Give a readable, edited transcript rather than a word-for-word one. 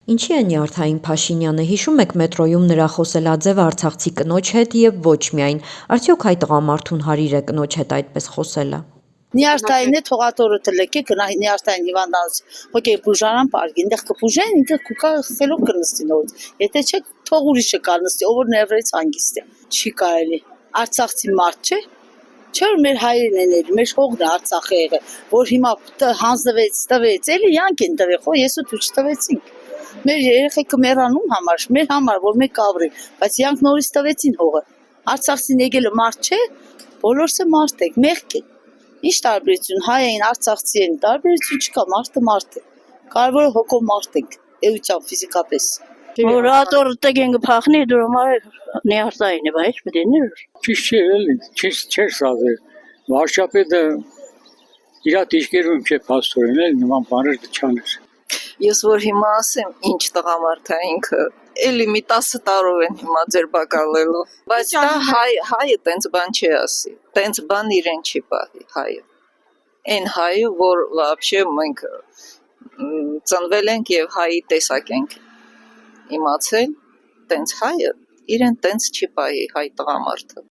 Ինչի է Նյարդային Փաշինյանը, հիշում եք մետրոյում նրա խոսելաձևը արցախցի կնոջ հետ և ոչ միայն, արդյոք այ տղամարդուն հարիր է կնոջ հետ այդպես խոսելը։ Նյարդային է թողատորը թլեկե գնա Նյարդային հիվանդանոց հոգեի բուժարան պարգի ինտեղ կբուժեն ինտեղ կուկա խելով կնստի նորից եթե չէ թող ուրիշը կա նստի ով որ ներվերից հանգիստ է չի կարելի արցախցի մարդ չէ չէ որ մեր հայրեն են ելի մեր հողն է Արցախը եղել որ հիմա հանձնվեց տվեց էլի յանք են տվել խո ես ու դու չտվեցինք մեր երեխեքը մեռանուն համար մեր համար որ մեկ ավրին բայց յանք նորից տվեցին հողը Արցախցին եկելը մարդ չէ բոլորս է մարդ եք մեղք է Ինչ տարբերություն հայ էին արցախցի են տարբերություն չկա մարդը կարևորը հոգով մարդ ենք էությամբ ֆիզիկապես որ ատորը տեգեն գփախնի դուրմար Նյարդային է բայց մտեներ Ճիշտ չէ էլի չէ սազը վարշապետը իր դիշկերում չէ փաստորեն էլ նման բաներ չաներ Ես որ հիմա ասեմ ինչ տղամարդ է ինքը էլի մի 10 տարով են հիմա ձեր բակալելու բայց դա հայը տենց բան չի ասի տենց բան իրեն չի պահի հայը այն հայը որ вообще մենք ծնվել ենք եւ հայի տեսակ ենք իմացել տենց հայը իրեն տենց չի պահի հայ տղամարդը